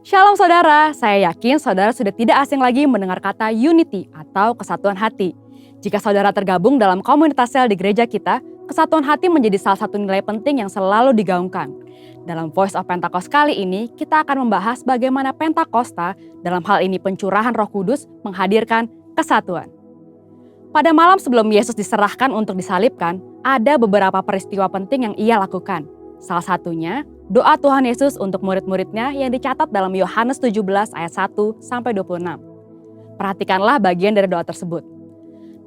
Shalom saudara, saya yakin saudara sudah tidak asing lagi mendengar kata unity atau kesatuan hati. Jika saudara tergabung dalam komunitas sel di gereja kita, kesatuan hati menjadi salah satu nilai penting yang selalu digaungkan. Dalam Voice of Pentecost kali ini, kita akan membahas bagaimana Pentakosta, dalam hal ini pencurahan Roh Kudus, menghadirkan kesatuan. Pada malam sebelum Yesus diserahkan untuk disalibkan, ada beberapa peristiwa penting yang ia lakukan. Salah satunya, doa Tuhan Yesus untuk murid-muridnya yang dicatat dalam Yohanes 17 ayat 1-26. Perhatikanlah bagian dari doa tersebut.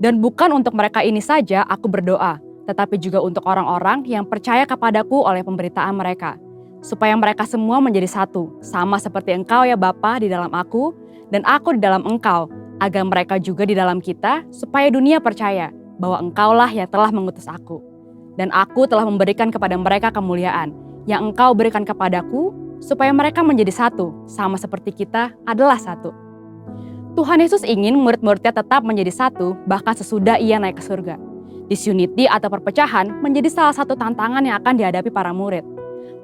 Dan bukan untuk mereka ini saja aku berdoa, tetapi juga untuk orang-orang yang percaya kepadaku oleh pemberitaan mereka, supaya mereka semua menjadi satu, sama seperti Engkau ya Bapa di dalam aku, dan aku di dalam Engkau, agar mereka juga di dalam kita, supaya dunia percaya bahwa Engkaulah yang telah mengutus aku. Dan aku telah memberikan kepada mereka kemuliaan, yang Engkau berikan kepadaku, supaya mereka menjadi satu, sama seperti kita adalah satu. Tuhan Yesus ingin murid-muridnya tetap menjadi satu, bahkan sesudah ia naik ke surga. Disunity atau perpecahan menjadi salah satu tantangan yang akan dihadapi para murid.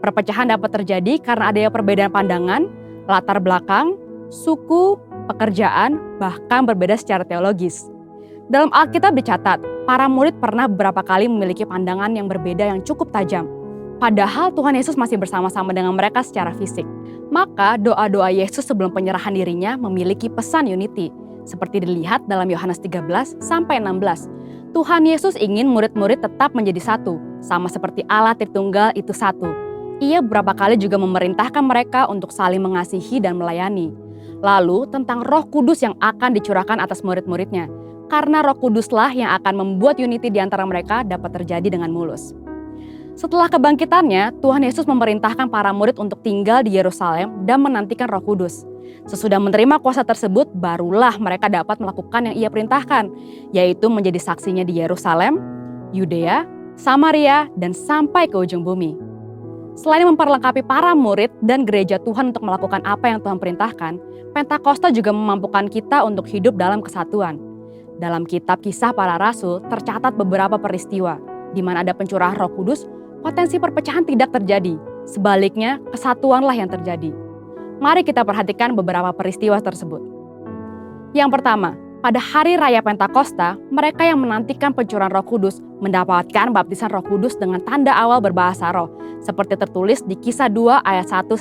Perpecahan dapat terjadi karena adanya perbedaan pandangan, latar belakang, suku, pekerjaan, bahkan berbeda secara teologis. Dalam Alkitab dicatat, para murid pernah beberapa kali memiliki pandangan yang berbeda yang cukup tajam. Padahal Tuhan Yesus masih bersama-sama dengan mereka secara fisik. Maka doa-doa Yesus sebelum penyerahan dirinya memiliki pesan unity. Seperti dilihat dalam Yohanes 13-16. Tuhan Yesus ingin murid-murid tetap menjadi satu, sama seperti Allah Tritunggal itu satu. Ia beberapa kali juga memerintahkan mereka untuk saling mengasihi dan melayani. Lalu tentang Roh Kudus yang akan dicurahkan atas murid-muridnya. Karena Roh Kuduslah yang akan membuat unity di antara mereka dapat terjadi dengan mulus. Setelah kebangkitannya, Tuhan Yesus memerintahkan para murid untuk tinggal di Yerusalem dan menantikan Roh Kudus. Sesudah menerima kuasa tersebut, barulah mereka dapat melakukan yang ia perintahkan, yaitu menjadi saksinya di Yerusalem, Yudea, Samaria, dan sampai ke ujung bumi. Selain memperlengkapi para murid dan gereja Tuhan untuk melakukan apa yang Tuhan perintahkan, Pentakosta juga memampukan kita untuk hidup dalam kesatuan. Dalam kitab Kisah Para Rasul tercatat beberapa peristiwa, di mana ada pencurahan Roh Kudus, potensi perpecahan tidak terjadi. Sebaliknya, kesatuanlah yang terjadi. Mari kita perhatikan beberapa peristiwa tersebut. Yang pertama, pada hari raya Pentakosta, mereka yang menantikan pencurahan Roh Kudus mendapatkan baptisan Roh Kudus dengan tanda awal berbahasa roh, seperti tertulis di Kisah 2 ayat 1-4.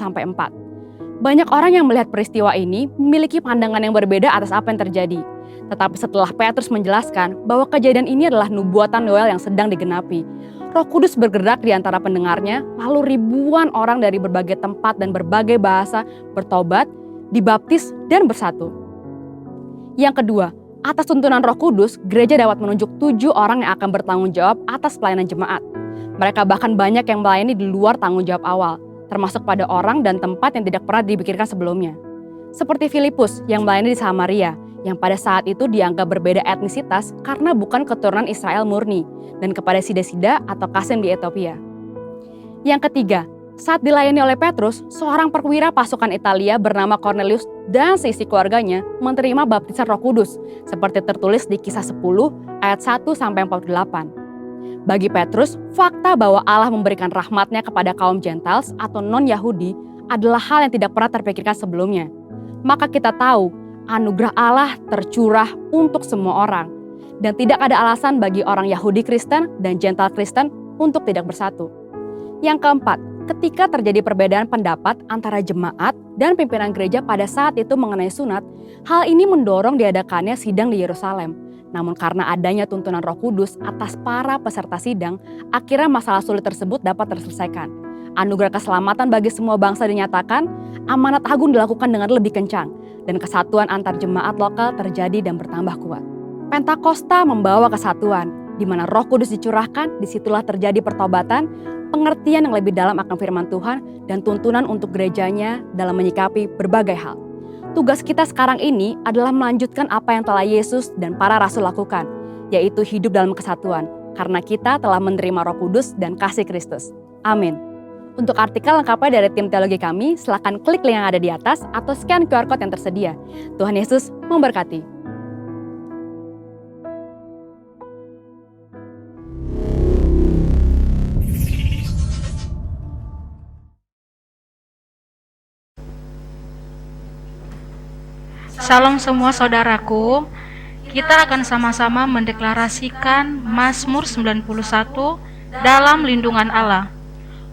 Banyak orang yang melihat peristiwa ini memiliki pandangan yang berbeda atas apa yang terjadi. Tetapi setelah Petrus menjelaskan bahwa kejadian ini adalah nubuatan Yoel yang sedang digenapi, Roh Kudus bergerak di antara pendengarnya, lalu ribuan orang dari berbagai tempat dan berbagai bahasa bertobat, dibaptis, dan bersatu. Yang kedua, atas tuntunan Roh Kudus, gereja dapat menunjuk 7 orang yang akan bertanggung jawab atas pelayanan jemaat. Mereka bahkan banyak yang melayani di luar tanggung jawab awal, termasuk pada orang dan tempat yang tidak pernah dipikirkan sebelumnya. Seperti Filipus yang melayani di Samaria, yang pada saat itu dianggap berbeda etnisitas karena bukan keturunan Israel murni, dan kepada Sida-Sida atau Kasem di Ethiopia. Yang ketiga, saat dilayani oleh Petrus, seorang perwira pasukan Italia bernama Cornelius dan seisi keluarganya menerima baptisan Roh Kudus, seperti tertulis di Kisah 10 ayat 1-48. Bagi Petrus, fakta bahwa Allah memberikan rahmat-Nya kepada kaum Gentiles atau non-Yahudi adalah hal yang tidak pernah terpikirkan sebelumnya. Maka kita tahu, anugerah Allah tercurah untuk semua orang. Dan tidak ada alasan bagi orang Yahudi Kristen dan Gentile Kristen untuk tidak bersatu. Yang keempat, ketika terjadi perbedaan pendapat antara jemaat dan pimpinan gereja pada saat itu mengenai sunat, hal ini mendorong diadakannya sidang di Yerusalem. Namun karena adanya tuntunan Roh Kudus atas para peserta sidang, akhirnya masalah sulit tersebut dapat terselesaikan. Anugerah keselamatan bagi semua bangsa dinyatakan, amanat agung dilakukan dengan lebih kencang, dan kesatuan antar jemaat lokal terjadi dan bertambah kuat. Pentakosta membawa kesatuan, di mana Roh Kudus dicurahkan, disitulah terjadi pertobatan, pengertian yang lebih dalam akan firman Tuhan, dan tuntunan untuk gerejanya dalam menyikapi berbagai hal. Tugas kita sekarang ini adalah melanjutkan apa yang telah Yesus dan para rasul lakukan, yaitu hidup dalam kesatuan, karena kita telah menerima Roh Kudus dan kasih Kristus. Amin. Untuk artikel lengkapnya dari tim teologi kami, silakan klik link yang ada di atas atau scan QR Code yang tersedia. Tuhan Yesus memberkati. Salam semua saudaraku. Kita akan sama-sama mendeklarasikan Mazmur 91 dalam lindungan Allah.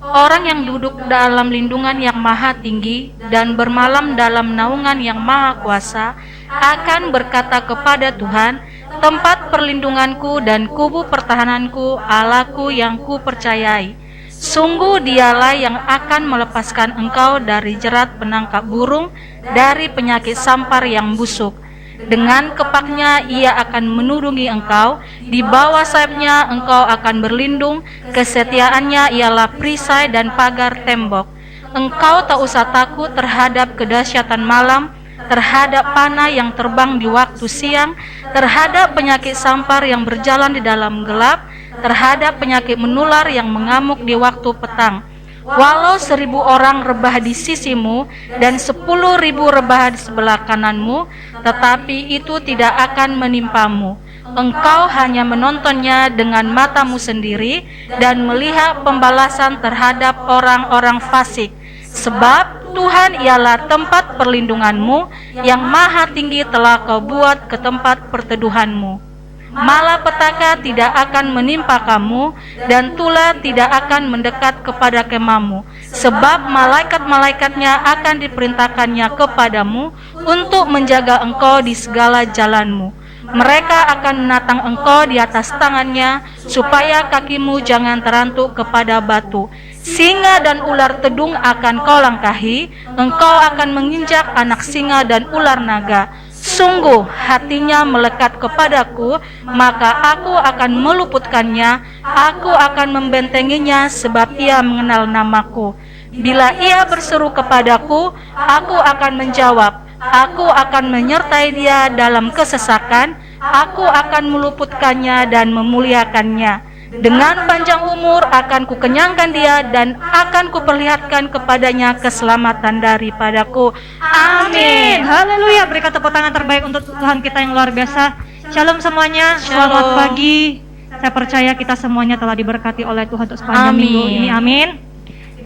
Orang yang duduk dalam lindungan yang maha tinggi dan bermalam dalam naungan yang maha kuasa akan berkata kepada Tuhan, tempat perlindunganku dan kubu pertahananku, Allahku yang kupercayai. Sungguh dialah yang akan melepaskan engkau dari jerat penangkap burung, dari penyakit sampar yang busuk. Dengan kepaknya ia akan menurungi engkau, di bawah sayapnya engkau akan berlindung, kesetiaannya ialah perisai dan pagar tembok. Engkau tak usah takut terhadap kedahsyatan malam, terhadap panah yang terbang di waktu siang, terhadap penyakit sampar yang berjalan di dalam gelap, terhadap penyakit menular yang mengamuk di waktu petang. Walau 1.000 orang rebah di sisimu dan 10.000 rebah di sebelah kananmu, tetapi itu tidak akan menimpamu. Engkau hanya menontonnya dengan matamu sendiri dan melihat pembalasan terhadap orang-orang fasik. Sebab Tuhan ialah tempat perlindunganmu, yang maha tinggi telah kau buat ke tempat perteduhanmu. Malapetaka tidak akan menimpa kamu, dan tulah tidak akan mendekat kepada kemahmu, sebab malaikat-malaikatnya akan diperintahkannya kepadamu untuk menjaga engkau di segala jalanmu. Mereka akan menatang engkau di atas tangannya, supaya kakimu jangan terantuk kepada batu. Singa dan ular tedung akan kau langkahi, engkau akan menginjak anak singa dan ular naga. Sungguh hatinya melekat kepadaku, maka aku akan meluputkannya, aku akan membentenginya sebab ia mengenal namaku. Bila ia berseru kepadaku, aku akan menjawab, aku akan menyertai dia dalam kesesakan, aku akan meluputkannya dan memuliakannya. Dengan panjang umur akan kukenyangkan dia dan akan kuperlihatkan kepadanya keselamatan daripadaku. Amin. Haleluya. Berikan tepuk tangan terbaik untuk Tuhan kita yang luar biasa. Shalom semuanya. Selamat pagi. Saya percaya kita semuanya telah diberkati oleh Tuhan untuk sepanjang minggu ini. Amin.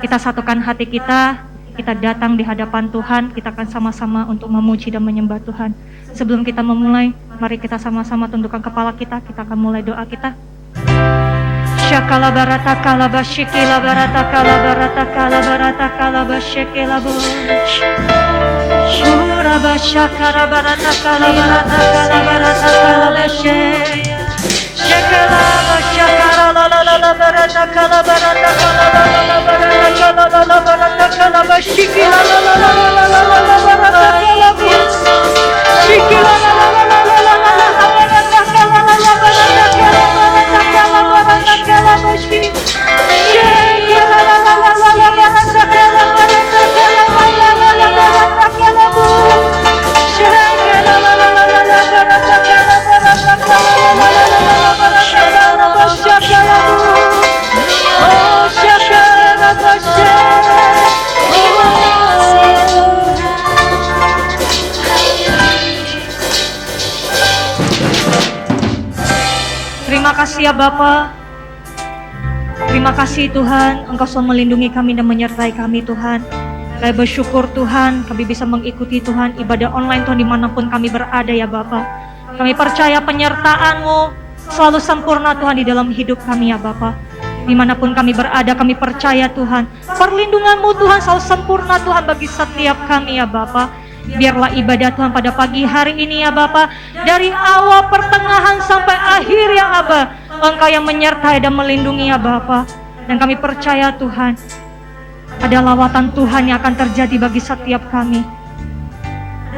Kita satukan hati kita. Kita datang di hadapan Tuhan. Kita akan sama-sama untuk memuji dan menyembah Tuhan. Sebelum kita memulai, mari kita sama-sama tundukkan kepala kita. Kita akan mulai doa kita. Shakala barata kala bashikila barata kala barata kala barata kala bashikila bu. Shura bashakara barata kala barata kala barata kala bashik. Shakala bashakara la la la la barata kala barata kala la la la barata kala la la barata kala bashikila la la la la la la la barata kala bu. Shikila la la la la la la la barata kala la la barata kala barata kala barata kala bashik. Shikila la la la la la barata kala barata kala la la la la barata kala bu. Shikila la la la la la barata kala barata kala la la la la la barata kala bashik kala bu. Oh shakara bashik. Terima kasih ya Bapa. Terima kasih Tuhan, Engkau selalu melindungi kami dan menyertai kami Tuhan. Kami bersyukur Tuhan, kami bisa mengikuti Tuhan ibadah online Tuhan dimanapun kami berada ya Bapa. Kami percaya penyertaan-Mu selalu sempurna Tuhan di dalam hidup kami ya Bapa. Dimanapun kami berada, kami percaya Tuhan, perlindungan-Mu Tuhan selalu sempurna Tuhan bagi setiap kami ya Bapa. Biarlah ibadah Tuhan pada pagi hari ini ya Bapa, dari awal pertengahan sampai akhir ya Abba, Engkau yang menyertai dan melindungi ya Bapa. Dan kami percaya Tuhan, ada lawatan Tuhan yang akan terjadi bagi setiap kami.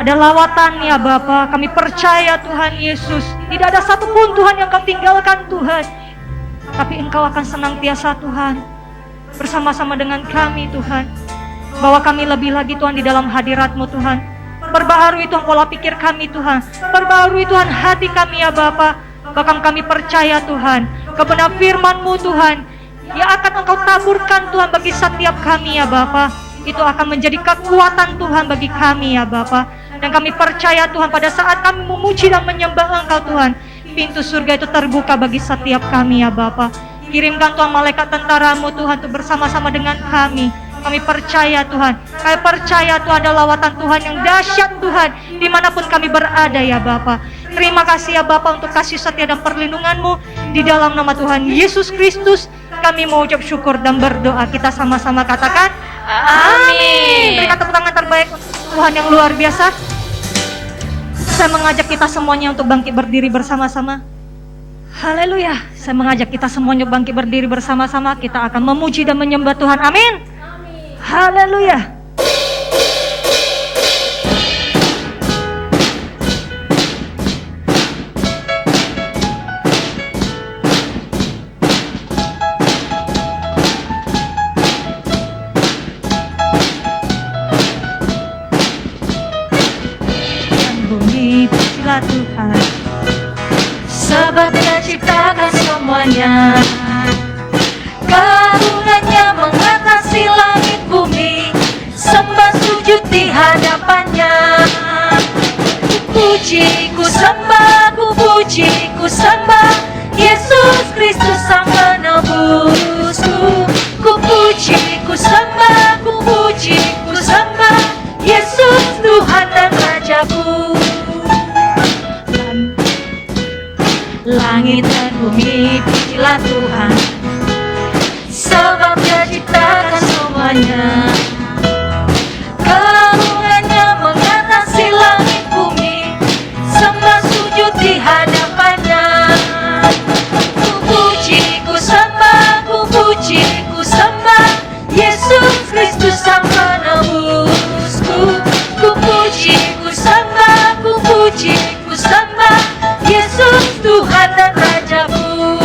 Ada lawatan ya Bapa, kami percaya Tuhan Yesus, tidak ada satupun Tuhan yang Kau tinggalkan Tuhan. Tapi Engkau akan senantiasa Tuhan bersama-sama dengan kami Tuhan. Bawa kami lebih lagi Tuhan di dalam hadirat-Mu Tuhan. Perbaharui Tuhan pola pikir kami Tuhan. Perbaharui Tuhan hati kami ya Bapa. Bahkan kami percaya Tuhan, kebenaran firman-Mu Tuhan yang akan Engkau taburkan Tuhan bagi setiap kami ya Bapa, itu akan menjadi kekuatan Tuhan bagi kami ya Bapa. Dan kami percaya Tuhan, pada saat kami memuji dan menyembah Engkau Tuhan, pintu surga itu terbuka bagi setiap kami ya Bapa. Kirimkan Tuhan malaikat tentara-Mu Tuhan untuk bersama-sama dengan kami Kami percaya Tuhan. Kami percaya Tuhan ada lawatan Tuhan yang dahsyat Tuhan. Dimanapun kami berada ya Bapa. Terima kasih ya Bapa untuk kasih setia dan perlindungan-Mu. Di dalam nama Tuhan Yesus Kristus kami mau ucap syukur dan berdoa. Kita sama-sama katakan amin. Berikan tepuk tangan terbaik untuk Tuhan yang luar biasa. Saya mengajak kita semuanya untuk bangkit berdiri bersama-sama. Haleluya. Saya mengajak kita semuanya bangkit berdiri bersama-sama. Kita akan memuji dan menyembah Tuhan. Amin. Haleluya. Tuhan, sebab Dia ciptakan semuanya, karunia mengatasi langit bumi, sembah sujud di hadapannya. Puji ku sembah, ku puji ku sembah Yesus Kristus Sang Penebusku. Ku puji ku sembah, ku puji ku sembah Yesus Tuhan dan Rajaku. Langit dan bumi pujilah Tuhan, sebab Dia ciptakan semuanya, karunia mengatasi langit bumi, sembah sujud di hadapannya. Ku puji ku sembah, ku puji ku sembah Yesus Kristus Sang Penebusku. Ku puji ku sembah, ku puji ku sembah Yesus Tuhan dan Rajaku.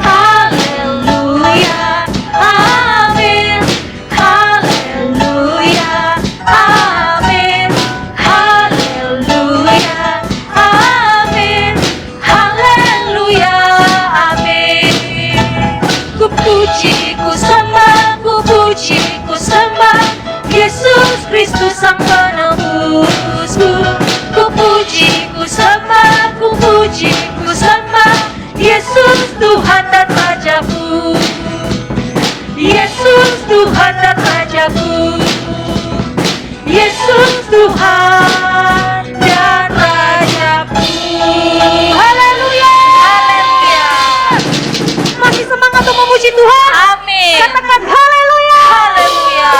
Haleluya, amin. Haleluya, amin. Haleluya, amin. Haleluya, amin. Ku puji ku sembah, ku puji ku sembah Yesus Kristus Sang Penebusku. Ku puji ku sembah, ku puji ku sembah Yesus Tuhan dan Rajaku. Yesus Tuhan dan Rajaku. Yesus Tuhan dan Rajaku. Haleluya. Haleluya. Masih semangat untuk memuji Tuhan? Amin. Katakan haleluya. Haleluya.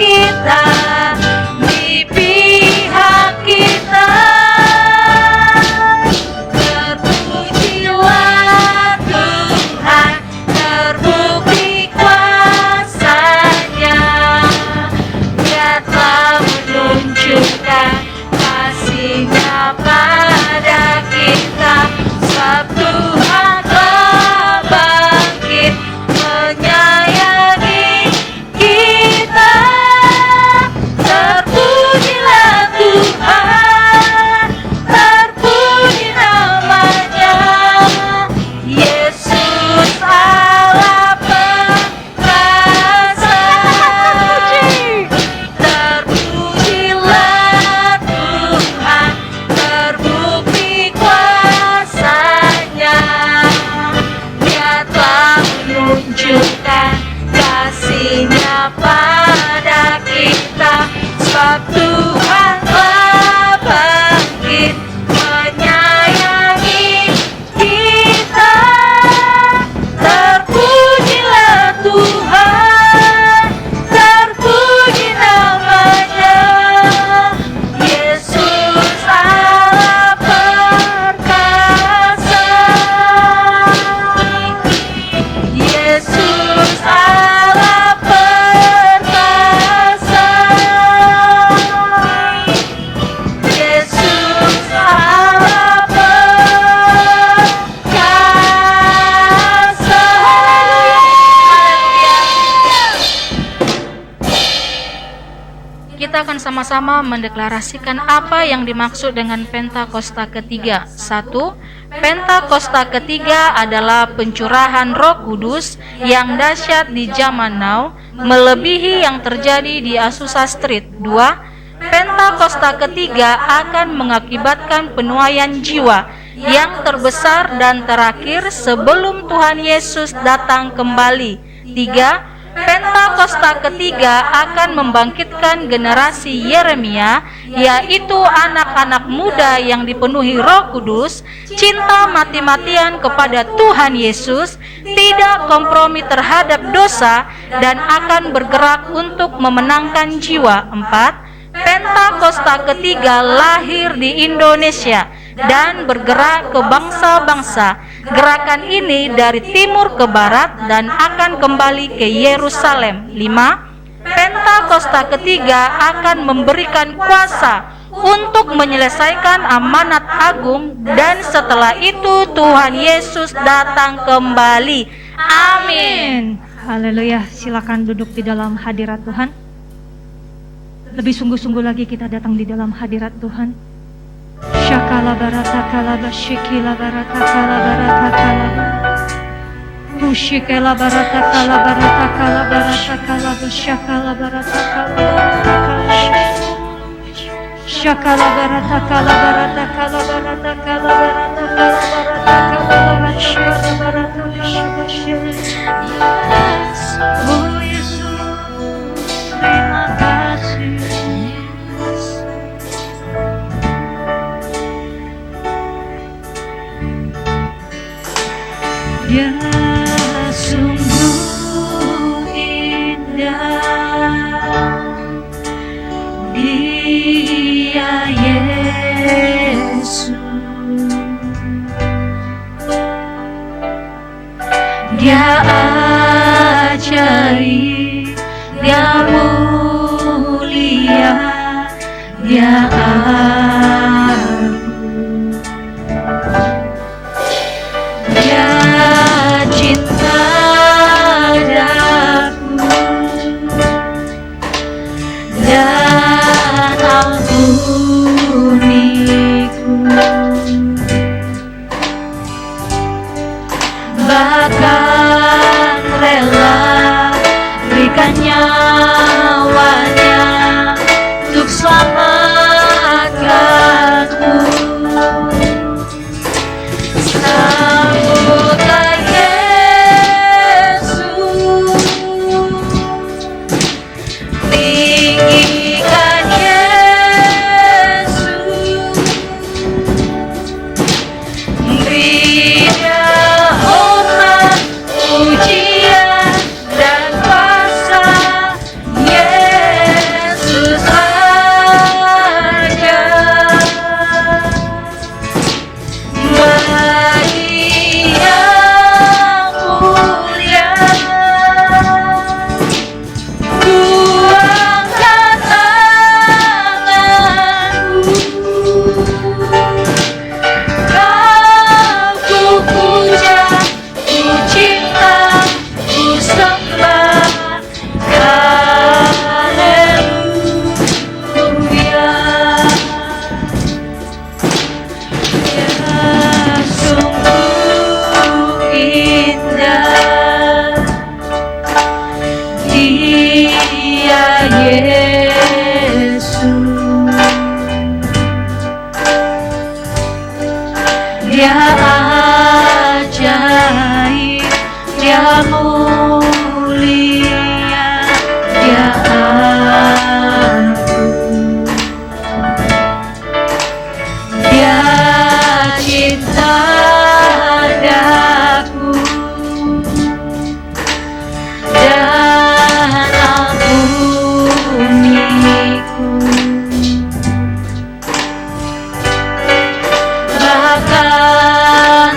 kita, di pihak kita. sama-sama mendeklarasikan apa yang dimaksud dengan Pentakosta ketiga. 1. Pentakosta ketiga adalah pencurahan Roh Kudus yang dahsyat di zaman now, melebihi yang terjadi di Azusa Street. 2. Pentakosta ketiga akan mengakibatkan penuaian jiwa yang terbesar dan terakhir sebelum Tuhan Yesus datang kembali. 3. Pentakosta ketiga akan membangkitkan generasi Yeremia, yaitu anak-anak muda yang dipenuhi Roh Kudus, cinta mati-matian kepada Tuhan Yesus, tidak kompromi terhadap dosa, dan akan bergerak untuk memenangkan jiwa. 4. Pentakosta ketiga lahir di Indonesia dan bergerak ke bangsa-bangsa. Gerakan ini dari timur ke barat dan akan kembali ke Yerusalem. 5. Pentakosta ketiga akan memberikan kuasa untuk menyelesaikan amanat agung, dan setelah itu Tuhan Yesus datang kembali. Amin. Haleluya. Silakan duduk di dalam hadirat Tuhan. Lebih sungguh-sungguh lagi kita datang di dalam hadirat Tuhan. Shakala barata kalaba shikila barata kala barata kalaba. Hushikela barata kala barata kala barata kalaba shakala barata kala barata kala. Shakala barata kala barata kala barata kala barata kala barata kala barata barata kala barata. Oh Yesus, terima kasih. Dia sungguh indah, Dia Yesus, Dia ajaib, Dia mulia, Dia agung, Dia cinta daku dan ampuniku, bahkan rela berikan nyawanya untuk selamatkanku. Sambutlah Yesus, tinggikan Yesus, beri Dia hormat, pujian dan kuasa. Yesus Raja, bagi yang mulia, ku angkat tanganku, Kau ku puja, ku cinta, ku sembah. Haleluya. Dia sungguh indah, Dia Yesus, Dia ajaib, Dia mulia, Dia agung, Dia cinta daku dan ampuniku, bahkan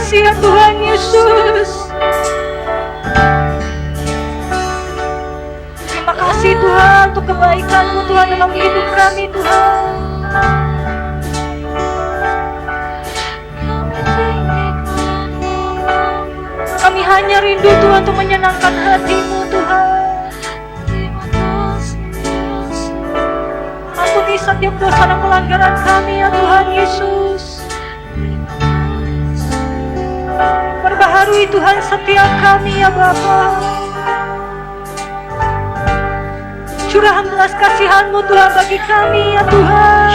kasih ya Tuhan Yesus. Terima kasih Tuhan untuk kebaikan-Mu Tuhan dalam hidup kami Tuhan. Kami hanya rindu Tuhan untuk menyenangkan hati-Mu Tuhan. Ampuni setiap dosa dan pelanggaran kami ya Tuhan Yesus. Perbaharui Tuhan setiap kami ya Bapa. Curahan belas kasihan-Mu Tuhan bagi kami ya Tuhan.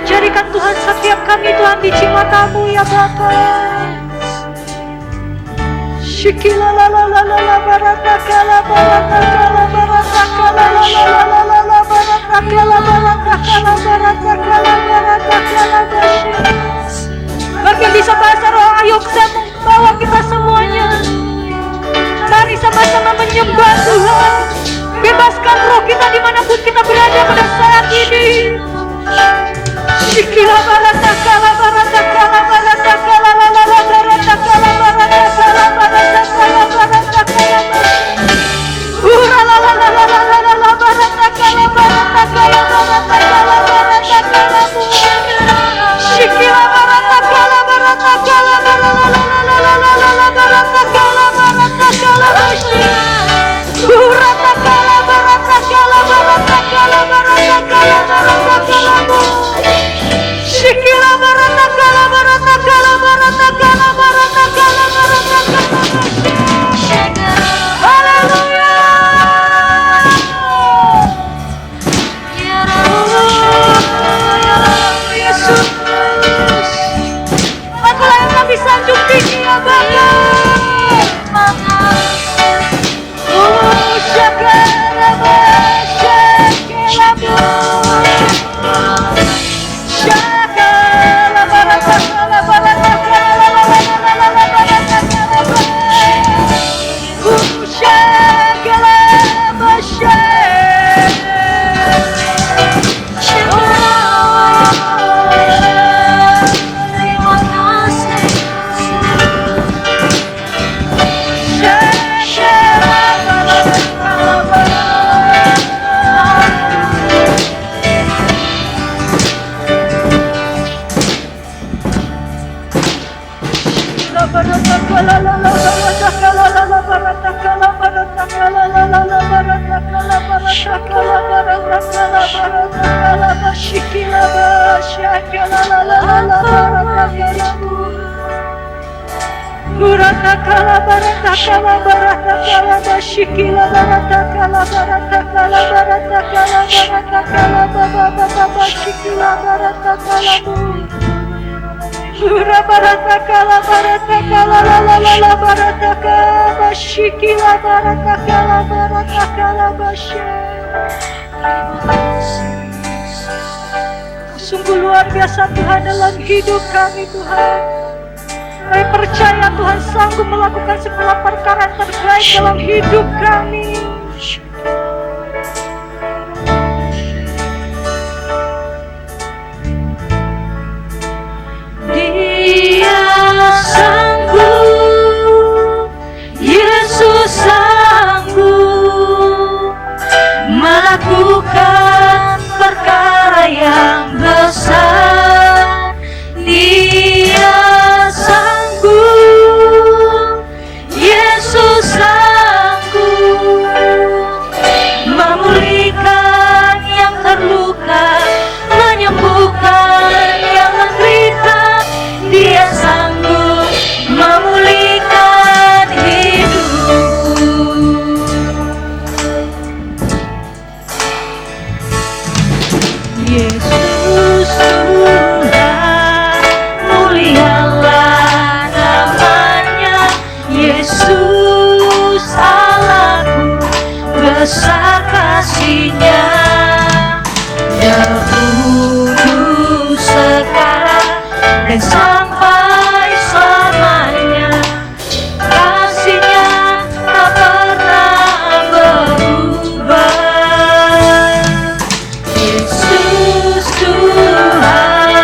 Jadikan Tuhan setiap kami Tuhan biji mata-Mu ya Bapa. Shikila la la la la la baratakala baratakala baratakala la la la la la la baratakala baratakala baratakala baratakala Bagi bisa bahasa roh, ayo kita membawa kita semuanya. Mari sama-sama menyembah Tuhan. Bebaskan roh kita dimanapun kita berada pada saat ini. Shikila baratakala baratakala baratakala la la la baratakala baratakala baratakala baratakala ura la la la la la la la baratakala baratakala baratakala baratakala Shikila baratakala baratakala la la la la la la la la la baratakala baratakala ura takala baratakala baratakala baratakala baratakala Shikila baratakala baratakala baratakala baratakala baratakala Haleluya. Yesus, Akulah yang kami sanjung tinggi ya Bapa. Oh, Shakala Shakala Shakala baratakala baratakala la la la la la la baratakala Shakala Baratakala baratakala baratakala bashikila baratakala baratakala baratakala baratakala baba baba bashikila baratakala Ura baratakala baratakala la la la la baratakala bashikila baratakala baratakala bashe. Sungguh luar biasa Tuhan dalam hidup kami Tuhan. Kami percaya Tuhan sanggup melakukan segala perkara terbaik dalam hidup kami. Dia sanggup, Yesus sanggup melakukan perkara yang besar. Dia sanggup, Yesus sanggup memulihkan yang terluka, menyembuhkan yang menderita. Dia sanggup memulihkan hidupku. Yesus Tuhan, mulialah namanya. Yesus Allahku, besar kasih-Nya. Dahulu, sekarang, dan sampai selamanya. Kasih-Nya tak pernah berubah. Yesus Tuhan,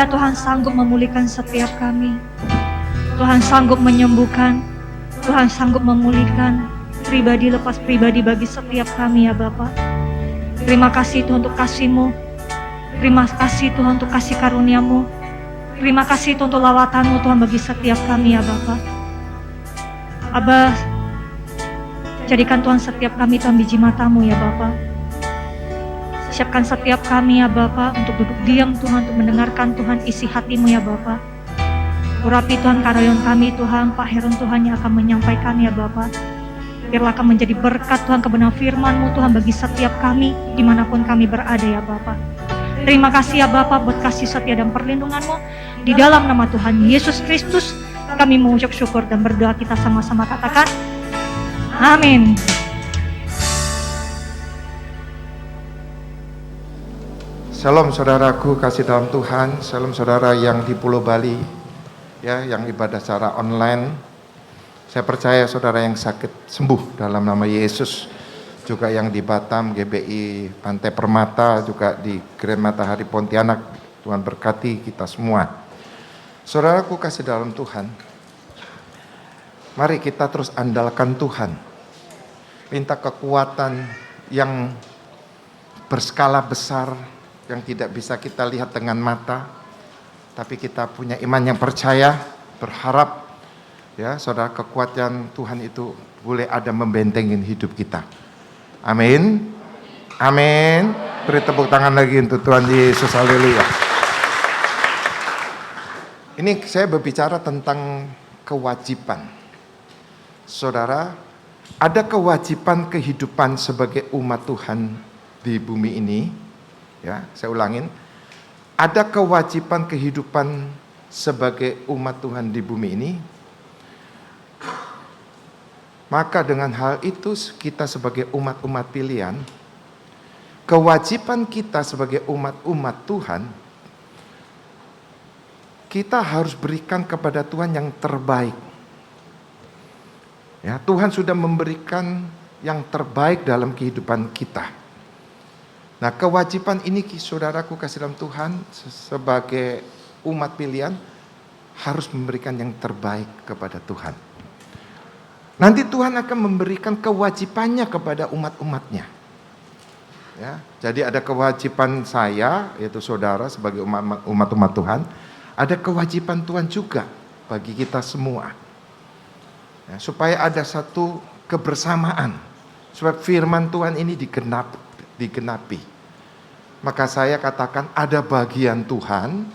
percaya Tuhan sanggup memulihkan setiap kami. Tuhan sanggup menyembuhkan, Tuhan sanggup memulihkan pribadi lepas pribadi bagi setiap kami ya Bapa. Terima kasih Tuhan untuk kasih-Mu. Terima kasih Tuhan untuk kasih karunia-Mu. Terima kasih Tuhan untuk lawatan-Mu Tuhan bagi setiap kami ya Bapa. Abah, jadikan Tuhan setiap kami Tuhan biji mata-Mu ya Bapa. Siapkan setiap kami ya Bapa untuk duduk diam Tuhan, untuk mendengarkan Tuhan isi hati-Mu ya Bapa. Urapi Tuhan karayon kami Tuhan, Pak Heron Tuhan yang akan menyampaikan ya Bapa. Biarlah akan menjadi berkat Tuhan kebenaran firman-Mu Tuhan bagi setiap kami dimanapun kami berada ya Bapa. Terima kasih ya Bapa buat kasih setia dan perlindungan-Mu. Di dalam nama Tuhan Yesus Kristus kami mengucap syukur dan berdoa, kita sama-sama katakan amin. Shalom saudaraku kasih dalam Tuhan, shalom saudara yang di Pulau Bali, ya, yang ibadah secara online. Saya percaya saudara yang sakit sembuh dalam nama Yesus. Juga yang di Batam, GBI Pantai Permata, juga di Grand Matahari Pontianak. Tuhan berkati kita semua. Saudaraku kasih dalam Tuhan, mari kita terus andalkan Tuhan. Minta kekuatan yang berskala besar, yang tidak bisa kita lihat dengan mata, tapi kita punya iman yang percaya, berharap, ya saudara, kekuatan Tuhan itu boleh ada membentengin hidup kita. Amin, amin. Beri tepuk tangan lagi untuk Tuhan Yesus, haleluya. Ini saya berbicara tentang kewajiban. Saudara, ada kewajiban kehidupan sebagai umat Tuhan di bumi ini. Ya, saya ulangin. Ada kewajiban kehidupan sebagai umat Tuhan di bumi ini. Maka dengan hal itu kita sebagai umat-umat pilihan, kewajiban kita sebagai umat-umat Tuhan, kita harus berikan kepada Tuhan yang terbaik. Ya, Tuhan sudah memberikan yang terbaik dalam kehidupan kita. Nah, kewajiban ini saudaraku kasih dalam Tuhan sebagai umat pilihan harus memberikan yang terbaik kepada Tuhan. Nanti Tuhan akan memberikan kewajibannya kepada umat-umatnya. Ya, jadi ada kewajiban saya, yaitu saudara sebagai umat-umat Tuhan. Ada kewajiban Tuhan juga bagi kita semua. Ya, supaya ada satu kebersamaan. Supaya firman Tuhan ini digenapi. Maka saya katakan ada bagian Tuhan,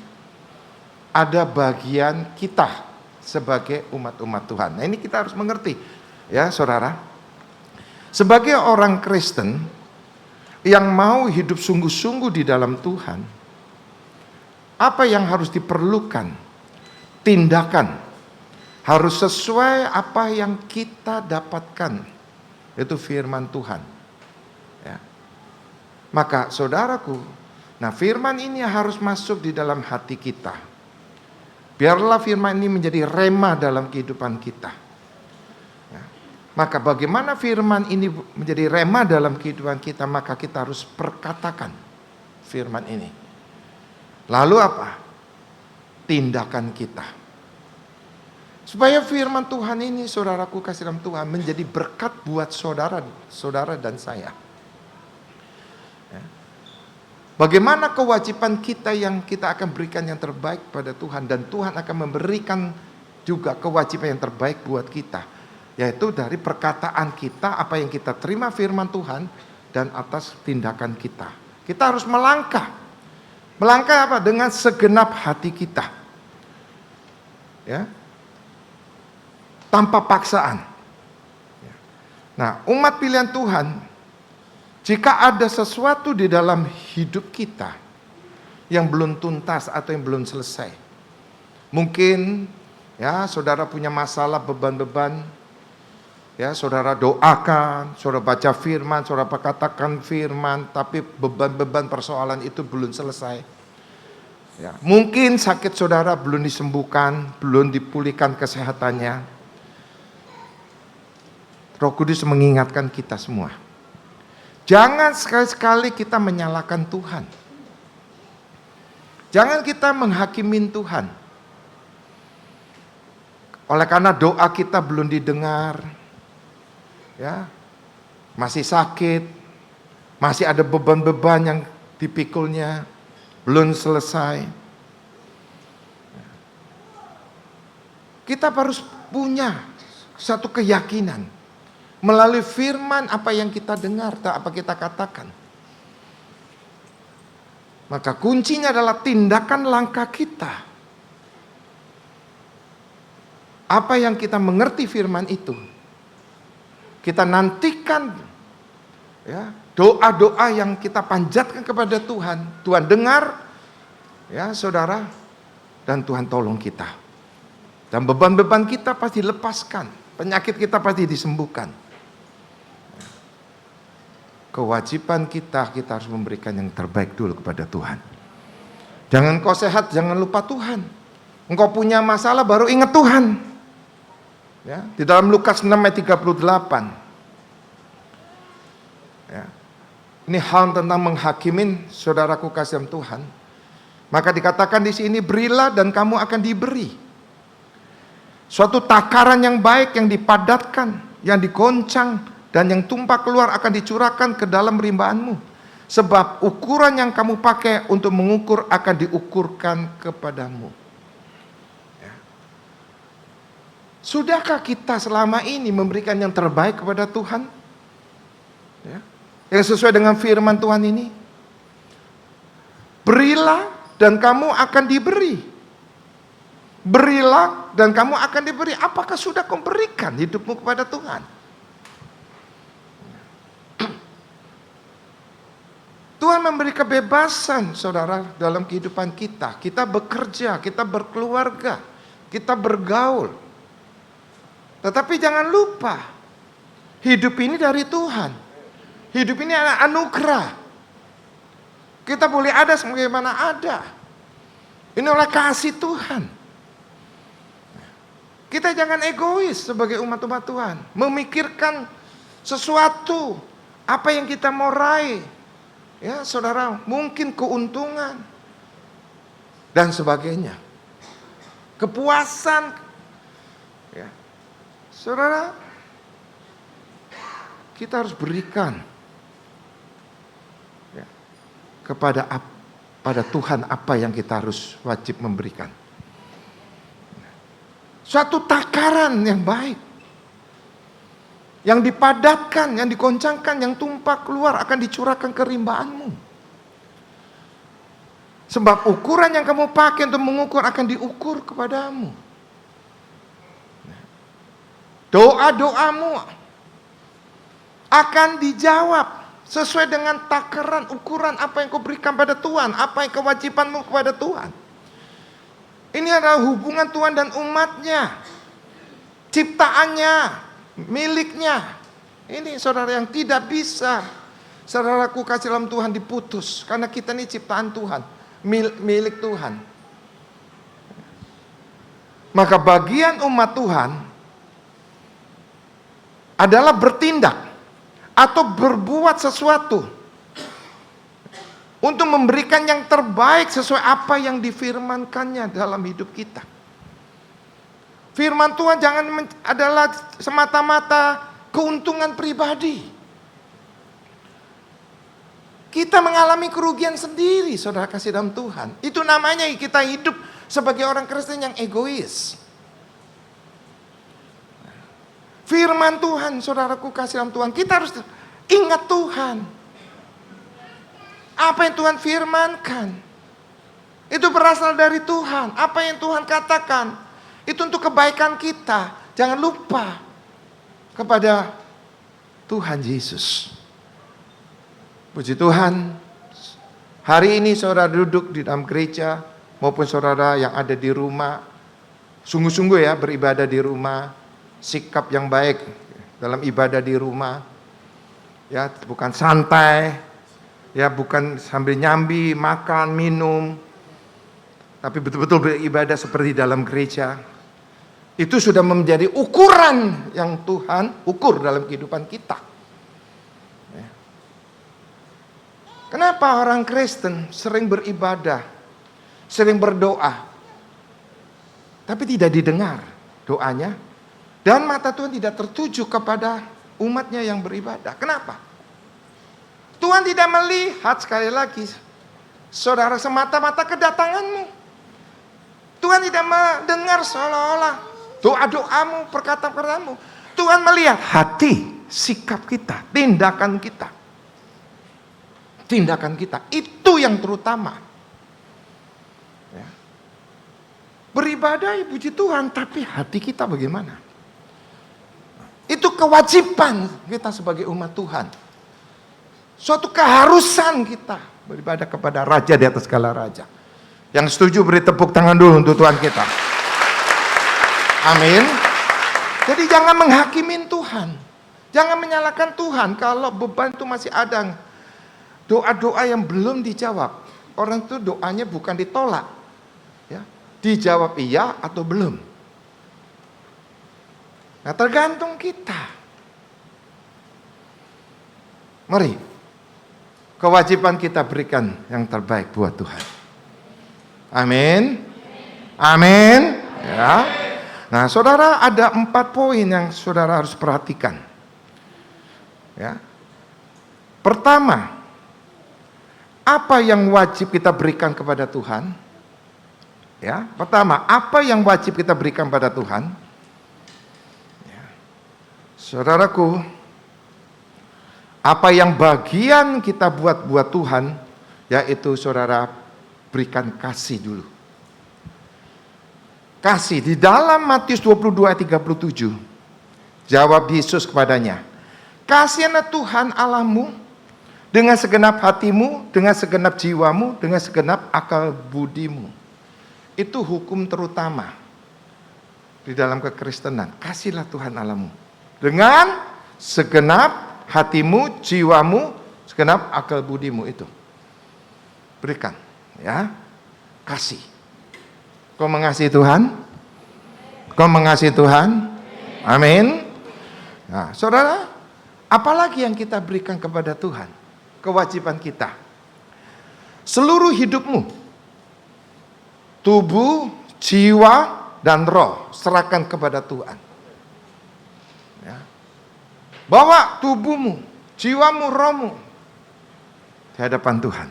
ada bagian kita sebagai umat-umat Tuhan. Nah, ini kita harus mengerti, ya saudara. Sebagai orang Kristen yang mau hidup sungguh-sungguh di dalam Tuhan, apa yang harus diperlukan? Tindakan harus sesuai apa yang kita dapatkan, yaitu firman Tuhan. Ya. Maka saudaraku, nah firman ini harus masuk di dalam hati kita. Biarlah firman ini menjadi rema dalam kehidupan kita. Ya. Maka bagaimana firman ini menjadi rema dalam kehidupan kita, maka kita harus perkatakan firman ini. Lalu apa? Tindakan kita. Supaya firman Tuhan ini, saudaraku kasih dalam Tuhan, menjadi berkat buat saudara dan saya. Bagaimana kewajiban kita yang kita akan berikan yang terbaik pada Tuhan, dan Tuhan akan memberikan juga kewajiban yang terbaik buat kita, yaitu dari perkataan kita, apa yang kita terima firman Tuhan, dan atas tindakan kita. Kita harus melangkah. Melangkah apa? Dengan segenap hati kita. Ya. Tanpa paksaan. Nah, umat pilihan Tuhan, jika ada sesuatu di dalam hidup kita yang belum tuntas atau yang belum selesai, mungkin ya saudara punya masalah, beban-beban, ya saudara doakan, saudara baca firman, saudara katakan firman, tapi beban-beban persoalan itu belum selesai. Ya, mungkin sakit saudara belum disembuhkan, belum dipulihkan kesehatannya. Roh Kudus mengingatkan kita semua. Jangan sekali-sekali kita menyalahkan Tuhan. Jangan kita menghakimin Tuhan. Oleh karena doa kita belum didengar, ya, masih sakit, masih ada beban-beban yang dipikulnya, belum selesai. Kita harus punya satu keyakinan melalui firman apa yang kita dengar, apa kita katakan. Maka kuncinya adalah tindakan langkah kita. Apa yang kita mengerti firman itu, kita nantikan, ya, doa-doa yang kita panjatkan kepada Tuhan. Tuhan dengar, ya saudara, dan Tuhan tolong kita. Dan beban-beban kita pasti lepaskan, penyakit kita pasti disembuhkan. Kewajiban kita harus memberikan yang terbaik dulu kepada Tuhan. Jangan kau sehat, jangan lupa Tuhan. Engkau punya masalah baru ingat Tuhan. Ya, di dalam Lukas 6 ayat 38. Ya. Ini hal tentang menghakimin saudaraku kasih dalam Tuhan. Maka dikatakan di sini, berilah dan kamu akan diberi. Suatu takaran yang baik, yang dipadatkan, yang digoncang, dan yang tumpah keluar akan dicurahkan ke dalam rimbaanmu. Sebab ukuran yang kamu pakai untuk mengukur akan diukurkan kepadamu. Ya. Sudahkah kita selama ini memberikan yang terbaik kepada Tuhan? Ya. Yang sesuai dengan firman Tuhan ini. Berilah dan kamu akan diberi. Berilah dan kamu akan diberi. Apakah sudah kau berikan hidupmu kepada Tuhan? Tuhan memberi kebebasan, saudara, dalam kehidupan kita. Kita bekerja, kita berkeluarga, kita bergaul. Tetapi jangan lupa, hidup ini dari Tuhan. Hidup ini adalah anugerah. Kita boleh ada sebagaimana ada. Ini oleh kasih Tuhan. Kita jangan egois sebagai umat-umat Tuhan. Memikirkan sesuatu, apa yang kita mau raih. Ya saudara, mungkin keuntungan dan sebagainya, kepuasan, ya. Saudara, kita harus berikan, ya, pada Tuhan apa yang kita harus wajib memberikan. Suatu takaran yang baik, yang dipadatkan, yang digoncangkan, yang tumpah keluar akan dicurahkan ke rimbaanmu. Sebab ukuran yang kamu pakai untuk mengukur akan diukur kepadamu. Doa-doamu akan dijawab sesuai dengan takaran, ukuran apa yang kau berikan pada Tuhan, apa yang kewajibanmu kepada Tuhan. Ini adalah hubungan Tuhan dan umatnya, ciptaannya, miliknya. Ini saudara yang tidak bisa, saudaraku kasih dalam Tuhan, diputus. Karena kita ini ciptaan Tuhan, milik Tuhan. Maka bagian umat Tuhan adalah bertindak atau berbuat sesuatu untuk memberikan yang terbaik sesuai apa yang difirmankannya dalam hidup kita. Firman Tuhan jangan adalah semata-mata keuntungan pribadi. Kita mengalami kerugian sendiri, saudara kasih dalam Tuhan. Itu namanya kita hidup sebagai orang Kristen yang egois. Firman Tuhan, saudaraku kasih dalam Tuhan, kita harus ingat Tuhan. Apa yang Tuhan firmankan, itu berasal dari Tuhan. Apa yang Tuhan katakan, itu untuk kebaikan kita. Jangan lupa kepada Tuhan Yesus. Puji Tuhan, hari ini saudara duduk di dalam gereja maupun saudara yang ada di rumah, sungguh-sungguh ya beribadah di rumah, sikap yang baik dalam ibadah di rumah. Ya, bukan santai, ya bukan sambil nyambi, makan, minum, tapi betul-betul beribadah seperti dalam gereja. Itu sudah menjadi ukuran yang Tuhan ukur dalam kehidupan kita. Ya. Kenapa orang Kristen sering beribadah, sering berdoa, tapi tidak didengar doanya, dan mata Tuhan tidak tertuju kepada umatnya yang beribadah. Kenapa? Tuhan tidak melihat, sekali lagi, saudara, semata-mata kedatanganmu. Tuhan tidak mendengar seolah-olah doa-doamu, perkataan-perkataanmu. Tuhan melihat hati, sikap kita, tindakan kita. Tindakan kita, itu yang terutama. Ya. Beribadah, puji Tuhan, tapi hati kita bagaimana? Itu kewajiban kita sebagai umat Tuhan. Suatu keharusan kita beribadah kepada Raja di atas segala raja. Yang setuju beri tepuk tangan dulu untuk Tuhan kita. Amin. Jadi jangan menghakimin Tuhan. Jangan menyalahkan Tuhan kalau beban itu masih ada. Doa-doa yang belum dijawab. Orang itu doanya bukan ditolak. Ya, dijawab iya atau belum. Nah, tergantung kita. Mari, kewajiban kita berikan yang terbaik buat Tuhan. Amin. Amin. Ya. Nah, saudara, ada 4 poin yang saudara harus perhatikan. Ya. Pertama, apa yang wajib kita berikan kepada Tuhan? Ya, pertama, apa yang wajib kita berikan pada Tuhan? Ya. Saudaraku, apa yang bagian kita buat Tuhan, yaitu saudara berikan kasih dulu. Kasih. Di dalam Matius 22 ayat 37, jawab Yesus kepadanya, kasihanlah Tuhan Allahmu dengan segenap hatimu, dengan segenap jiwamu, dengan segenap akal budimu. Itu hukum terutama di dalam kekristenan. Kasihlah Tuhan Allahmu dengan segenap hatimu, jiwamu, segenap akal budimu. Itu berikan, ya. Kasih. Kau mengasihi Tuhan? Kau mengasihi Tuhan? Amin. Nah, saudara, apalagi yang kita berikan kepada Tuhan? Kewajiban kita. Seluruh hidupmu, tubuh, jiwa, dan roh, serahkan kepada Tuhan. Ya. Bawa tubuhmu, jiwamu, rohmu di hadapan Tuhan.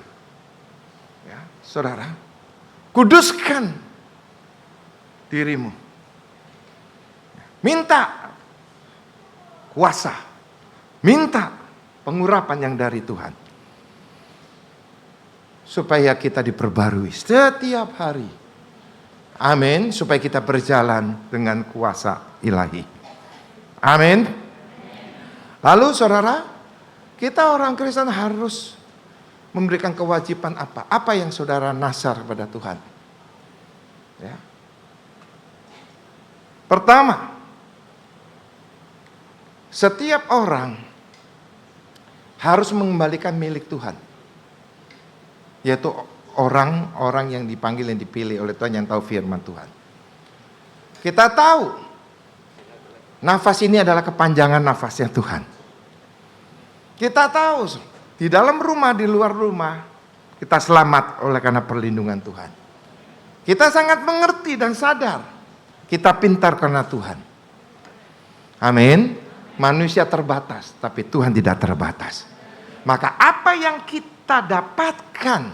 Ya, saudara, kuduskan dirimu. Minta kuasa, minta pengurapan yang dari Tuhan, supaya kita diperbarui setiap hari. Amin. Supaya kita berjalan dengan kuasa ilahi. Amin. Lalu saudara, kita orang Kristen harus memberikan kewajiban apa? Apa yang saudara nasar kepada Tuhan? Ya. Pertama, setiap orang harus mengembalikan milik Tuhan, yaitu orang-orang yang dipanggil, yang dipilih oleh Tuhan, yang tahu firman Tuhan. Kita tahu nafas ini adalah kepanjangan nafasnya Tuhan. Kita tahu di dalam rumah, di luar rumah, kita selamat oleh karena perlindungan Tuhan. Kita sangat mengerti dan sadar kita pintar karena Tuhan. Amin. Manusia terbatas, tapi Tuhan tidak terbatas. Maka apa yang kita dapatkan,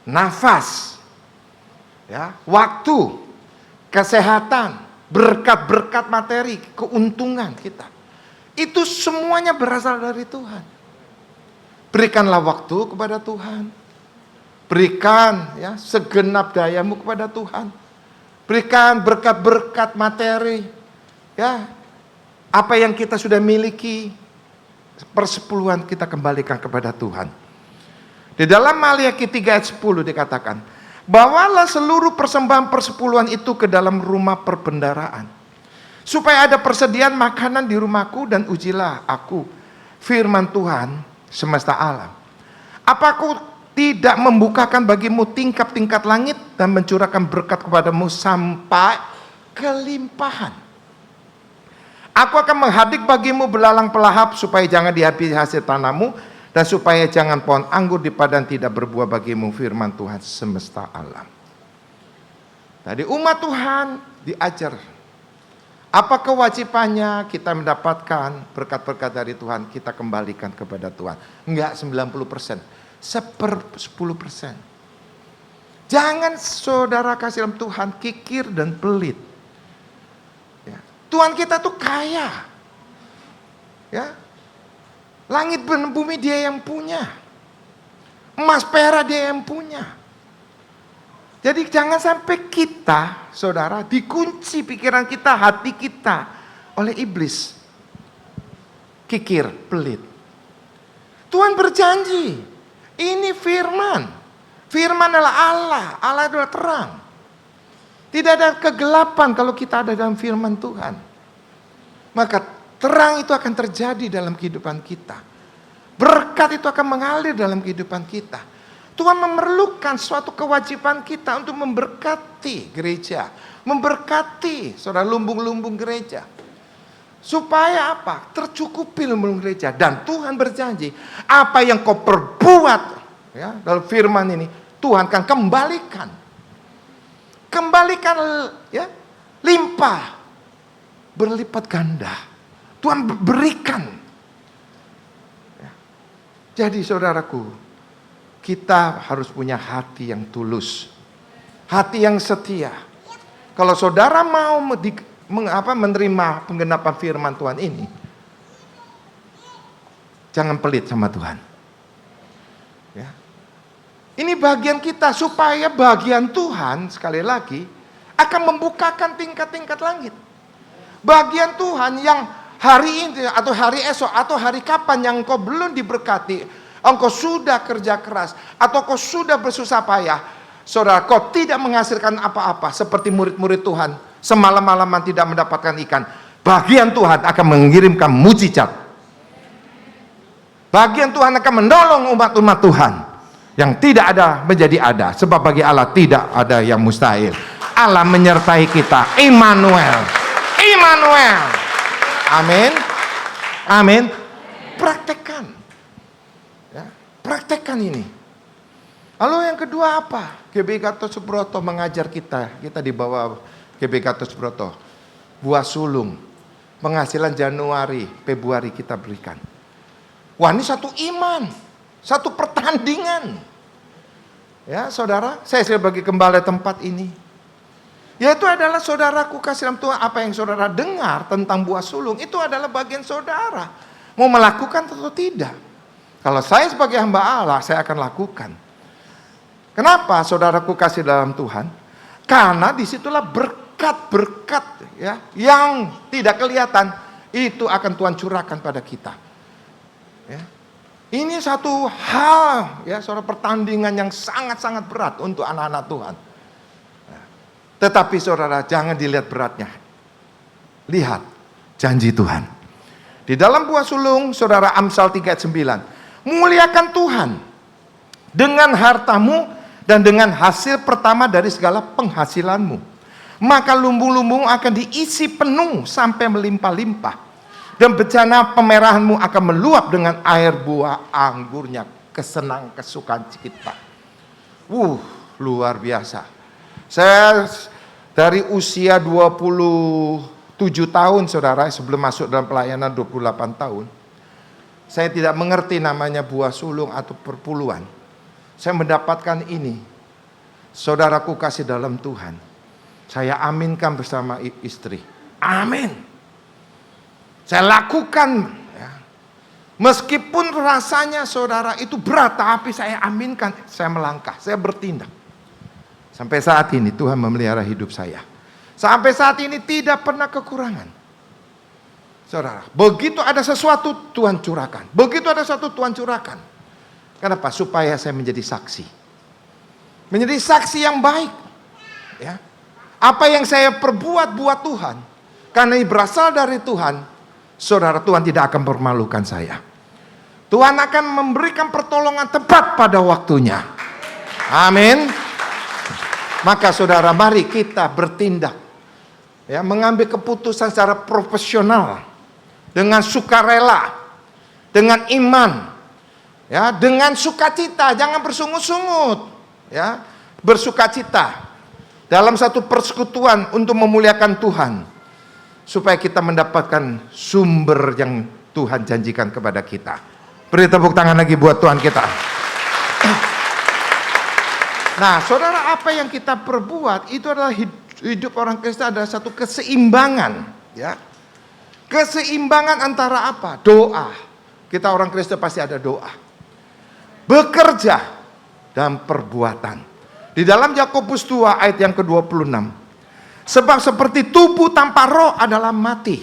nafas, ya, waktu, kesehatan, berkat-berkat materi, keuntungan kita, itu semuanya berasal dari Tuhan. Berikanlah waktu kepada Tuhan. Berikan, ya, segenap dayamu kepada Tuhan. Berikan berkat-berkat materi, ya, apa yang kita sudah miliki, persepuluhan kita kembalikan kepada Tuhan. Di dalam Maliaki 3 ayat 10 dikatakan, bawalah seluruh persembahan persepuluhan itu ke dalam rumah perbendaharaan, supaya ada persediaan makanan di rumahku, dan ujilah aku, firman Tuhan semesta alam. Apa aku tidak membukakan bagimu tingkap-tingkat langit dan mencurahkan berkat kepadamu sampai kelimpahan. Aku akan menghadik bagimu belalang pelahap supaya jangan dihabisi hasil tanahmu, dan supaya jangan pohon anggur di padang tidak berbuah bagimu, firman Tuhan semesta alam. Jadi umat Tuhan diajar. Apa kewajibannya kita mendapatkan berkat-berkat dari Tuhan, kita kembalikan kepada Tuhan. Enggak 90%, 10%. Jangan saudara kasih dalam Tuhan kikir dan pelit. Ya. Tuhan kita tuh kaya. Ya. Langit dan bumi Dia yang punya. Emas perak Dia yang punya. Jadi jangan sampai kita, saudara, dikunci pikiran kita, hati kita oleh iblis. Kikir, pelit. Tuhan berjanji, ini firman. Firman adalah Allah, Allah adalah terang. Tidak ada kegelapan kalau kita ada dalam firman Tuhan. Maka terang itu akan terjadi dalam kehidupan kita. Berkat itu akan mengalir dalam kehidupan kita. Tuhan memerlukan suatu kewajiban kita untuk memberkati gereja. Memberkati saudara lumbung-lumbung gereja. Supaya apa? Tercukupi lumbung gereja. Dan Tuhan berjanji, apa yang kau perbuat ya, dalam firman ini, Tuhan akan kembalikan. Kembalikan ya, limpah. Berlipat ganda. Tuhan berikan. Ya. Jadi saudaraku, kita harus punya hati yang tulus, hati yang setia. Kalau saudara mau menerima penggenapan firman Tuhan ini, jangan pelit sama Tuhan. Ya. Ini bagian kita supaya bagian Tuhan sekali lagi akan membukakan tingkat-tingkat langit. Bagian Tuhan yang hari ini atau hari esok atau hari kapan yang engkau belum diberkati, engkau sudah kerja keras atau kau sudah bersusah payah, saudara, kau tidak menghasilkan apa-apa seperti murid-murid Tuhan semalam-malaman tidak mendapatkan ikan. Bagian Tuhan akan mengirimkan mujizat. Bagian Tuhan akan menolong umat-umat Tuhan yang tidak ada menjadi ada, sebab bagi Allah tidak ada yang mustahil. Allah menyertai kita. Immanuel. Immanuel. Amin. Amin. Praktekkan. Praktekkan ini. Lalu yang kedua apa? GB Gatot Subroto mengajar kita. Kita di bawah GB Gatot Subroto. Buah sulung. Penghasilan Januari, Februari kita berikan. Wah, ini satu iman. Satu pertandingan. Ya saudara, saya sebagai gembala tempat ini. Yaitu adalah saudaraku kasih dalam Tuhan, apa yang saudara dengar tentang buah sulung, itu adalah bagian saudara. Mau melakukan atau tidak. Kalau saya sebagai hamba Allah, saya akan lakukan. Kenapa saudaraku kasih dalam Tuhan? Karena disitulah berkat-berkat ya, yang tidak kelihatan, itu akan Tuhan curahkan pada kita. Ya. Ini satu hal, ya, saudara, pertandingan yang sangat-sangat berat untuk anak-anak Tuhan. Tetapi saudara, jangan dilihat beratnya. Lihat janji Tuhan. Di dalam buah sulung, saudara, Amsal 3 ayat 9. Muliakan Tuhan dengan hartamu dan dengan hasil pertama dari segala penghasilanmu. Maka lumbung-lumbung akan diisi penuh sampai melimpah-limpah. Dan bejana pemerahanmu akan meluap dengan air buah anggurnya. Kesenang kesukaan kita. Luar biasa. Saya dari usia 27 tahun saudara, sebelum masuk dalam pelayanan 28 tahun. Saya tidak mengerti namanya buah sulung atau perpuluhan. Saya mendapatkan ini. Saudaraku kasih dalam Tuhan. Saya aminkan bersama istri. Amin. Saya lakukan. Ya. Meskipun rasanya saudara itu berat, tapi saya aminkan. Saya melangkah, saya bertindak. Sampai saat ini Tuhan memelihara hidup saya. Sampai saat ini tidak pernah kekurangan. Saudara, begitu ada sesuatu Tuhan curahkan. Begitu ada sesuatu Tuhan curahkan. Kenapa? Supaya saya menjadi saksi. Menjadi saksi yang baik. Ya. Apa yang saya perbuat buat Tuhan, karena ini berasal dari Tuhan, saudara, Tuhan tidak akan mempermalukan saya. Tuhan akan memberikan pertolongan tepat pada waktunya. Amin. Maka saudara, mari kita bertindak. Ya, mengambil keputusan secara profesional. Dengan sukarela, dengan iman, ya, dengan sukacita, jangan bersungut-sungut, ya, bersukacita. dalam satu persekutuan untuk memuliakan Tuhan, supaya kita mendapatkan sumber yang Tuhan janjikan kepada kita. Beri tepuk tangan lagi buat Tuhan kita. Nah, saudara, apa yang kita perbuat itu adalah hidup orang Kristen adalah satu keseimbangan, ya. Keseimbangan antara apa? Doa. Kita orang Kristen pasti ada doa. Bekerja dan perbuatan. Di dalam Yakobus 2 ayat yang ke-26. Sebab seperti tubuh tanpa roh adalah mati.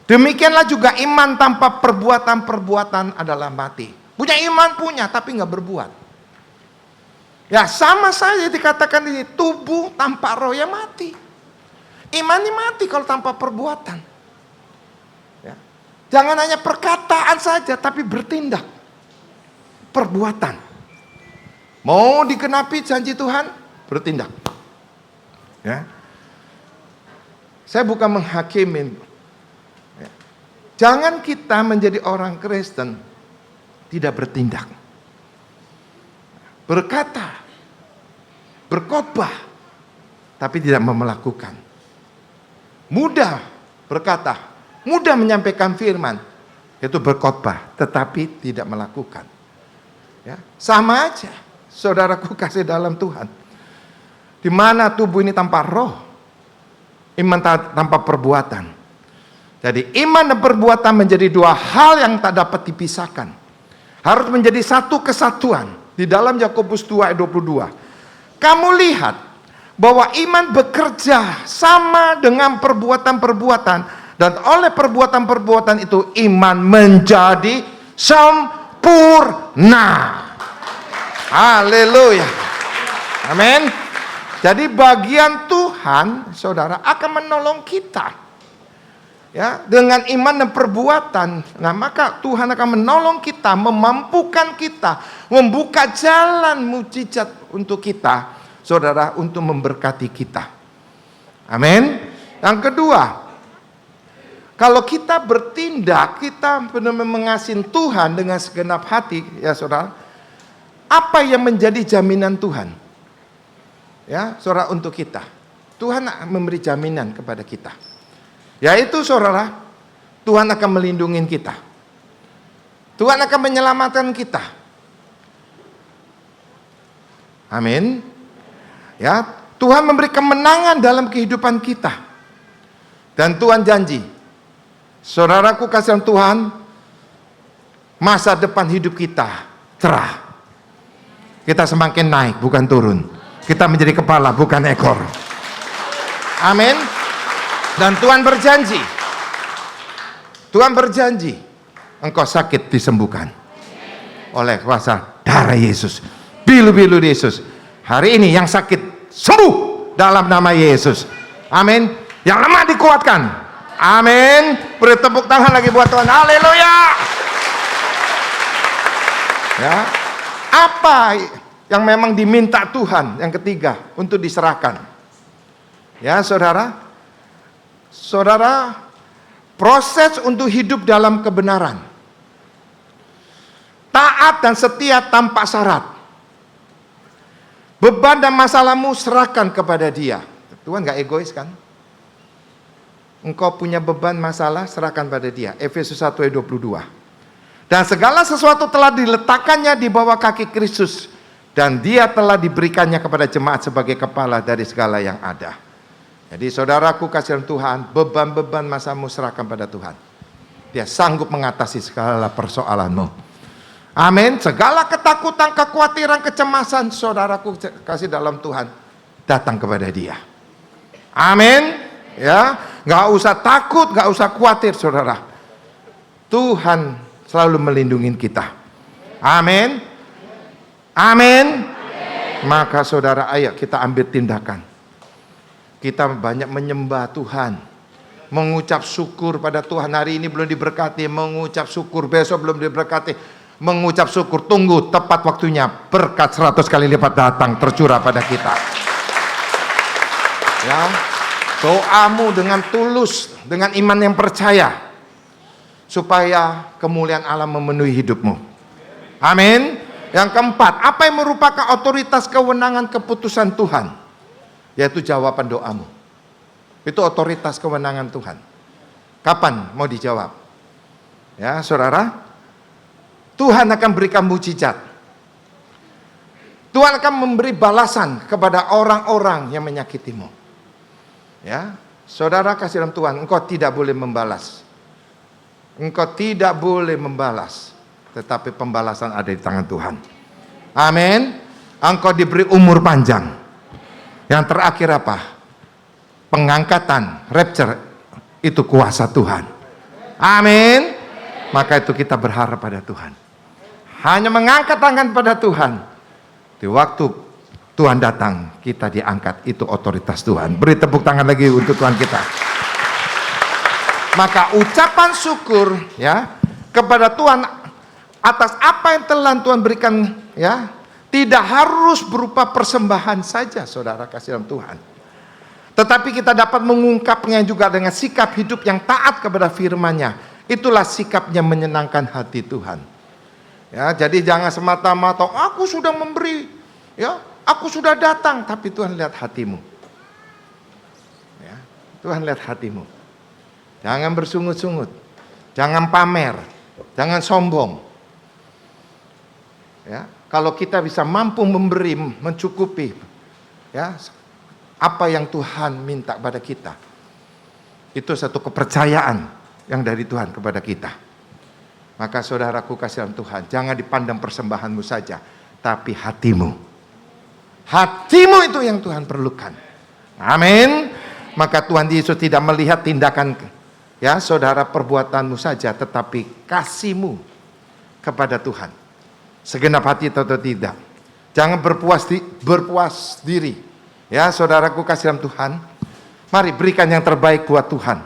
Demikianlah juga iman tanpa perbuatan-perbuatan adalah mati. Punya iman punya, tapi nggak berbuat. Ya sama saja dikatakan ini, tubuh tanpa roh ya mati. Iman ini mati kalau tanpa perbuatan. Ya. Jangan hanya perkataan saja, tapi bertindak. Perbuatan. Mau dikenapi janji Tuhan, bertindak. Ya. Saya bukan menghakimi. Jangan kita menjadi orang Kristen tidak bertindak. Berkata, berkhotbah, tapi tidak melakukan. Mudah berkata, mudah menyampaikan firman, itu berkhotbah, tetapi tidak melakukan. Ya, sama aja, saudaraku kasih dalam Tuhan. Di mana tubuh ini tanpa roh, iman tanpa perbuatan. Jadi iman dan perbuatan menjadi dua hal yang tak dapat dipisahkan. Harus menjadi satu kesatuan. Di dalam Yakobus 2 ayat 22. Kamu lihat bahwa iman bekerja sama dengan perbuatan-perbuatan. Dan oleh perbuatan-perbuatan itu iman menjadi sempurna. Haleluya. Amin. Jadi bagian Tuhan, saudara, akan menolong kita. Ya, dengan iman dan perbuatan. Nah, maka Tuhan akan menolong kita, memampukan kita, membuka jalan mujizat untuk kita, saudara, untuk memberkati kita. Amin. Yang kedua, kalau kita bertindak, kita benar-benar mengasihi Tuhan dengan segenap hati, ya saudara. Apa yang menjadi jaminan Tuhan? Ya, saudara, untuk kita. Tuhan memberi jaminan kepada kita. Yaitu saudara, Tuhan akan melindungi kita. Tuhan akan menyelamatkan kita. Amin. Ya, Tuhan memberi kemenangan dalam kehidupan kita. Dan Tuhan janji, saudaraku kasihan Tuhan, masa depan hidup kita cerah. Kita semakin naik, bukan turun. Kita menjadi kepala, bukan ekor. Amin. Dan Tuhan berjanji, engkau sakit disembuhkan oleh kuasa darah Yesus, bilu-bilu Yesus. Hari ini yang sakit sembuh dalam nama Yesus. Amin. Yang lemah dikuatkan. Amin. Beri tepuk tangan lagi buat Tuhan. Haleluya. Ya. Apa yang memang diminta Tuhan? Yang ketiga, untuk diserahkan. Ya, saudara. Saudara, proses untuk hidup dalam kebenaran, taat dan setia tanpa syarat. Beban dan masalahmu serahkan kepada Dia. Tuhan gak egois kan? Engkau punya beban masalah, serahkan pada Dia. Efesus 1 ayat 22. Dan segala sesuatu telah diletakkannya di bawah kaki Kristus, dan Dia telah diberikannya kepada jemaat sebagai kepala dari segala yang ada. Jadi saudaraku kasihan Tuhan, beban-beban masamu serahkan pada Tuhan. Dia sanggup mengatasi segala persoalanmu. Amin. Segala ketakutan, kekhawatiran, kecemasan, saudaraku kasih dalam Tuhan, datang kepada Dia. Amin. Ya, nggak usah takut, nggak usah khawatir, saudara. Tuhan selalu melindungi kita. Amin. Amin. Maka saudara, ayo kita ambil tindakan. Kita banyak menyembah Tuhan, mengucap syukur pada Tuhan. Hari ini belum diberkati, mengucap syukur. Besok belum diberkati, mengucap syukur. Tunggu tepat waktunya, berkat 100 kali lipat datang tercurah pada kita. Ya, doamu dengan tulus, dengan iman yang percaya, supaya kemuliaan Allah memenuhi hidupmu. Amin. Yang keempat, apa yang merupakan otoritas kewenangan keputusan Tuhan? yaitu jawaban doamu. Itu otoritas kewenangan Tuhan. Kapan mau dijawab? Ya, saudara, Tuhan akan berikan mujizat. Tuhan akan memberi balasan kepada orang-orang yang menyakitimu. Ya, saudara kasih dalam Tuhan, engkau tidak boleh membalas. Engkau tidak boleh membalas, tetapi pembalasan ada di tangan Tuhan. Amin. Engkau diberi umur panjang. Yang terakhir apa? Pengangkatan, rapture, itu kuasa Tuhan. Amin. Maka itu kita berharap pada Tuhan. Hanya mengangkat tangan pada Tuhan. Di waktu Tuhan datang, kita diangkat. Itu otoritas Tuhan. Beri tepuk tangan lagi untuk Tuhan kita. Maka ucapan syukur ya kepada Tuhan atas apa yang telah Tuhan berikan, ya, tidak harus berupa persembahan saja, saudara kasih dalam Tuhan. Tetapi kita dapat mengungkapnya juga dengan sikap hidup yang taat kepada firman-Nya. Itulah sikap yang menyenangkan hati Tuhan. Ya, jadi jangan semata-mata aku sudah memberi, ya, aku sudah datang, tapi Tuhan lihat hatimu. Ya, Tuhan lihat hatimu. Jangan bersungut-sungut, jangan pamer, jangan sombong. Ya, kalau kita bisa mampu memberi, mencukupi, ya, apa yang Tuhan minta pada kita, itu satu kepercayaan yang dari Tuhan kepada kita. Maka saudaraku kasih dalam Tuhan, jangan dipandang persembahanmu saja, tapi hatimu. Hatimu itu yang Tuhan perlukan. Amin. Maka Tuhan Yesus tidak melihat tindakan, ya saudara, perbuatanmu saja, tetapi kasihmu kepada Tuhan. Segenap hati atau tidak. Jangan berpuas diri. Ya, saudaraku kasih dalam Tuhan, mari berikan yang terbaik buat Tuhan.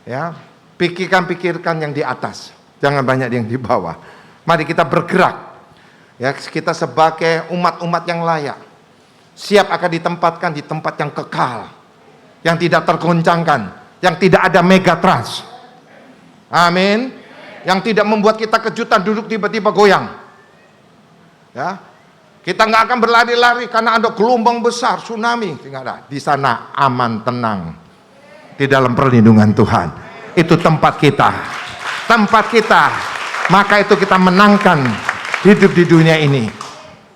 Ya, pikirkan yang di atas, jangan banyak yang di bawah. Mari kita bergerak. Ya, kita sebagai umat-umat yang layak, siap akan ditempatkan di tempat yang kekal, yang tidak tergoncangkan, yang tidak ada megatrans. Amin. Yang tidak membuat kita kejutan duduk tiba-tiba goyang. Ya. Kita nggak akan berlari-lari karena ada gelombang besar, tsunami. Tidak ada. Di sana aman, tenang. Di dalam perlindungan Tuhan. Itu tempat kita. Tempat kita. Maka itu kita menangkan hidup di dunia ini.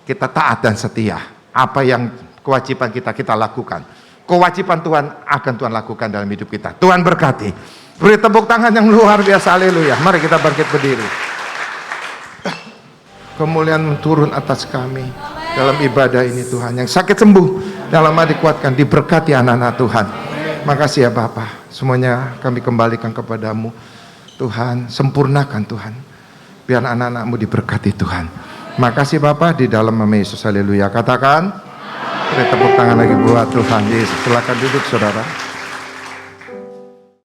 Kita taat dan setia. Apa yang kewajiban kita lakukan. Kewajiban Tuhan akan Tuhan lakukan dalam hidup kita. Tuhan berkati. Beri tepuk tangan yang luar biasa. Haleluya. Mari kita bangkit berdiri. Kemuliaan turun atas kami dalam ibadah ini Tuhan. Yang sakit sembuh dalam dikuatkan, diberkati anak-anak Tuhan. Makasih ya Bapa, semuanya kami kembalikan kepadamu Tuhan. Sempurnakan Tuhan, biar anak-anakmu diberkati Tuhan. Makasih Bapa, di dalam nama Yesus. Haleluya. Katakan, beri tepuk tangan lagi buat Tuhan Yesus. Silakan duduk saudara.